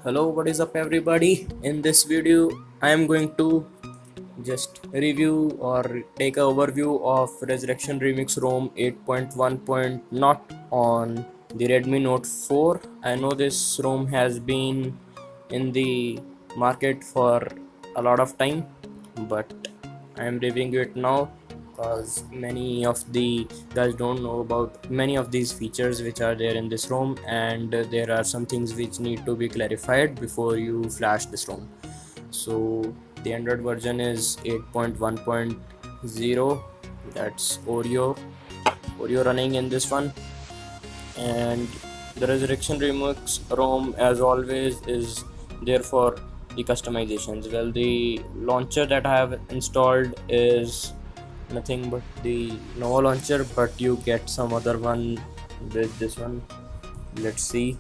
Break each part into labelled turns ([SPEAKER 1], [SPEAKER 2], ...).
[SPEAKER 1] Hello, what is up everybody? In this video I am going to just review or take an overview of Resurrection Remix ROM 8.1. Not on the Redmi Note 4. I know this ROM has been in the market for a lot of time, but I am reviewing it now because many of the guys don't know about many of these features which are there in this ROM, and there are some things which need to be clarified before you flash this ROM. So the Android version is 8.1.0. That's Oreo running in this one, and the Resurrection Remix ROM, as always, is there for the customizations. Well, the launcher that I have installed is nothing but the Nova launcher, but you get some other one with this one. Let's see.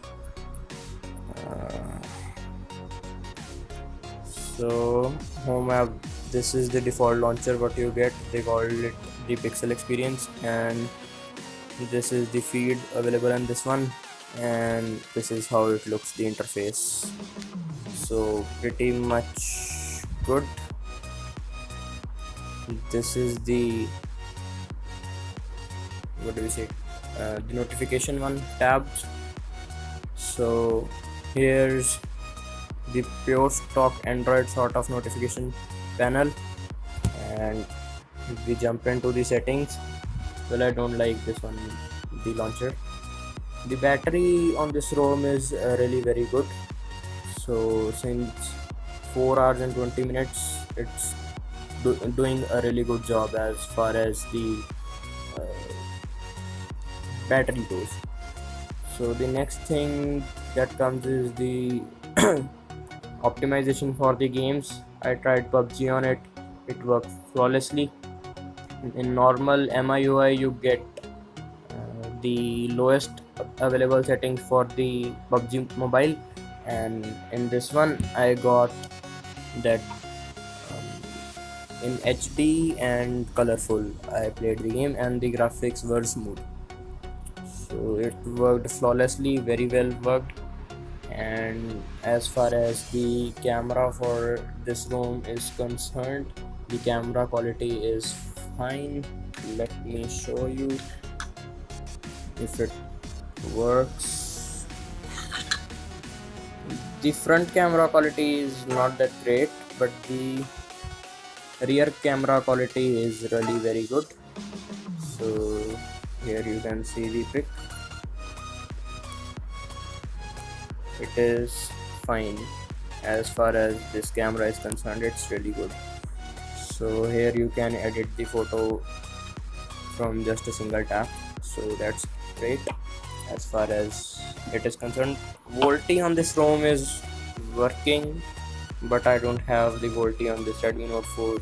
[SPEAKER 1] So home app, this is the default launcher what you get. They called it the Pixel Experience, and this is the feed available in this one, and this is how it looks, the interface. So pretty much good. This is the, what do we say, the notification one tabs. So here's the pure stock Android sort of notification panel, and we jump into the settings. Well, I don't like this one, the launcher. The battery on this ROM is really very good. So since 4 hours and 20 minutes, it's doing a really good job as far as the battery goes. So the next thing that comes is the optimization for the games. I tried PUBG on it. It worked flawlessly. In normal MIUI you get the lowest available settings for the PUBG mobile, and in this one I got that in HD and colorful. I played the game and the graphics were smooth, so it worked flawlessly, very well worked. And as far as the camera for this ROM is concerned, the camera quality is fine. Let me show you if it works. The front camera quality is not that great, but the rear camera quality is really very good. So here you can see the pic. It is fine. As far as this camera is concerned, it's really good. So here you can edit the photo from just a single tap, so that's great. As far as it is concerned, VoLTE on this ROM is working, but I don't have the VoLTE on this Redmi Note 4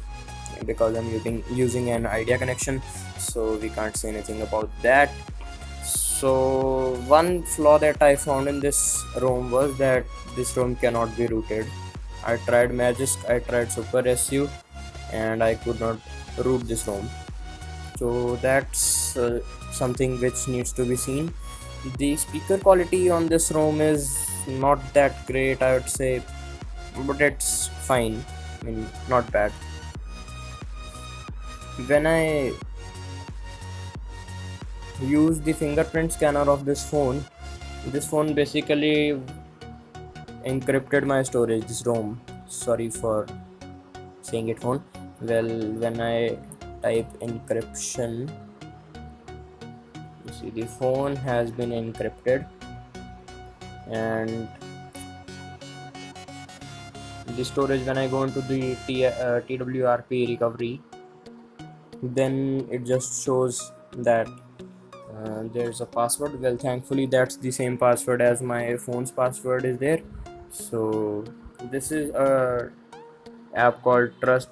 [SPEAKER 1] because I'm using an Idea connection, so we can't say anything about that. So one flaw that I found in this ROM was that this ROM cannot be rooted. I tried Magisk, I tried Super SU, and I could not root this ROM. So that's something which needs to be seen. The speaker quality on this ROM is not that great, I would say, but it's fine. I mean, not bad. When I use the fingerprint scanner of this phone basically encrypted my storage, this ROM. Sorry for saying it phone. Well, when I type encryption, you see the phone has been encrypted, and the storage, when I go into the TWRP recovery, then it just shows that there's a password. Well, thankfully that's the same password as my phone's password is there. So this is a app called Trust,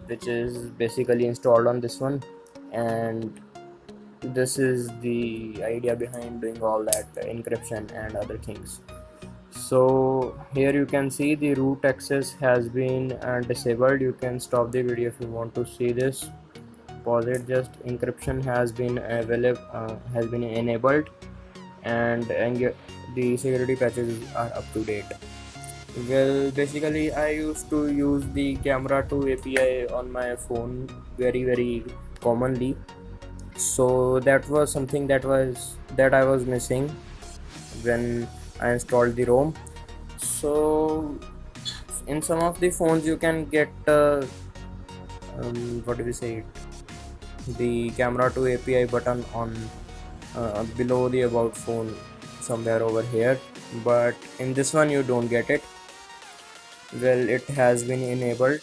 [SPEAKER 1] which is basically installed on this one, and this is the idea behind doing all that encryption and other things. So here you can see the root access has been disabled. You can stop the video if you want to see this. Pause it. Just encryption has been enabled, and the security patches are up to date. Well, basically, I used to use the camera to API on my phone very commonly. So that was something that I was missing when I installed the ROM. So in some of the phones, you can get what do we say it? The camera to API button on below the about phone somewhere over here, but in this one you don't get it. Well, it has been enabled.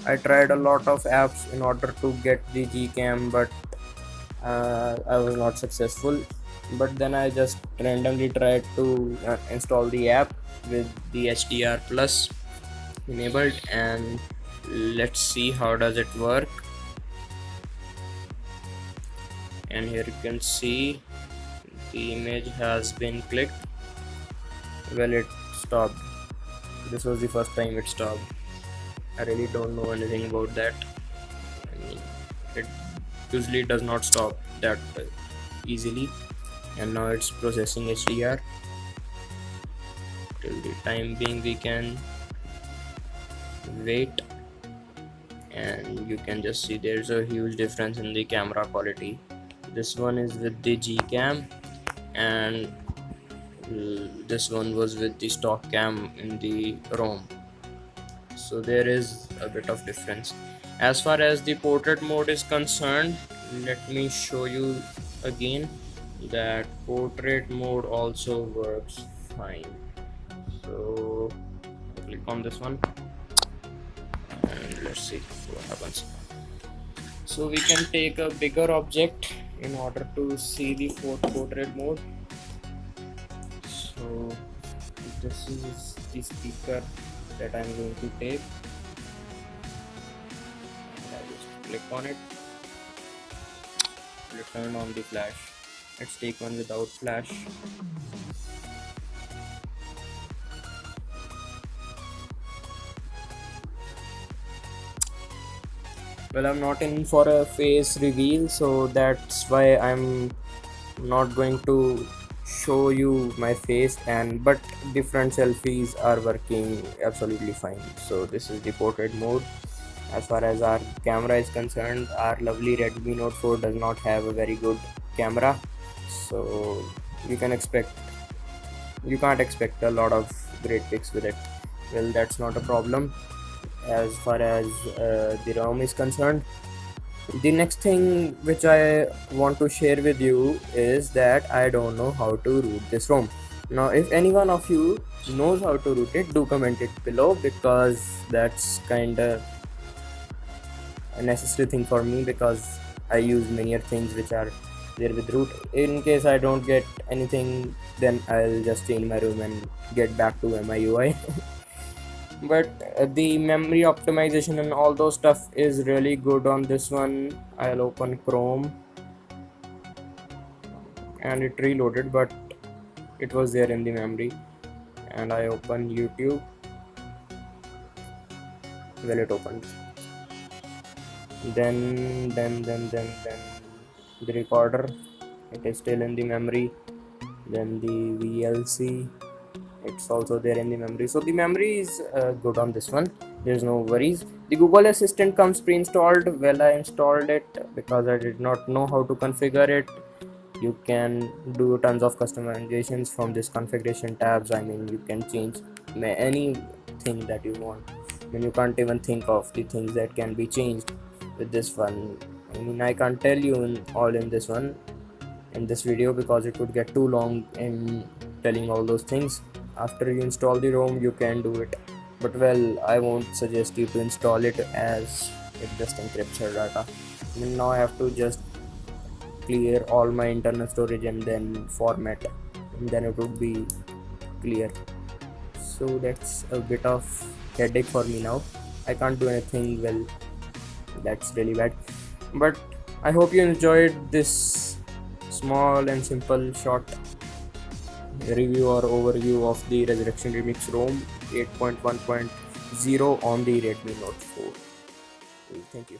[SPEAKER 1] I tried a lot of apps in order to get the Gcam, but I was not successful. But then I just randomly tried to install the app with the HDR plus enabled, and let's see how does it work. And here you can see the image has been clicked. Well, it stopped. This was the first time it stopped. I really don't know anything about that. I mean, it usually does not stop that easily, and now it's processing HDR. Till the time being, we can wait, and you can just see there's a huge difference in the camera quality. This one is with the Gcam, and this one was with the stock cam in the ROM. So there is a bit of difference. As far as the portrait mode is concerned, let me show you again that portrait mode also works fine. So click on this one and let's see what happens. So we can take a bigger object in order to see the portrait mode. So this is the speaker that I'm going to take. I just click on it. We'll turn on the flash. Let's take one without flash. Well, I'm not in for a face reveal, so that's why I'm not going to show you my face, but different selfies are working absolutely fine. So this is the portrait mode. As far as our camera is concerned, our lovely Redmi Note 4 does not have a very good camera, so you can't expect a lot of great pics with it. Well, that's not a problem. As far as the ROM is concerned, the next thing which I want to share with you is that I don't know how to root this ROM. Now, if any one of you knows how to root it, do comment it below, because that's kinda a necessary thing for me, because I use many things which are there with root. In case I don't get anything, then I'll just change my room and get back to MIUI. But the memory optimization and all those stuff is really good on this one. I'll open Chrome and it reloaded, but it was there in the memory. And I open YouTube. Well, it opened. Then the recorder, it is still in the memory. Then the VLC, it's also there in the memory. So the memory is good on this one. There's no worries. The Google Assistant comes pre-installed. Well, I installed it because I did not know how to configure it. You can do tons of customizations from this configuration tabs. I mean, you can change anything that you want. I mean, you can't even think of the things that can be changed with this one. I mean, I can't tell you in this one in this video, because it would get too long in telling all those things. After you install the ROM, you can do it, but well, I won't suggest you to install it, as it just encrypts your data. I mean, now I have to just clear all my internal storage and then format, and then it would be clear. So that's a bit of headache for me now. I can't do anything. Well, that's really bad. But I hope you enjoyed this small and simple short review or overview of the Ressurection Remix ROM 8.1.0 on the Redmi Note 4. Thank you.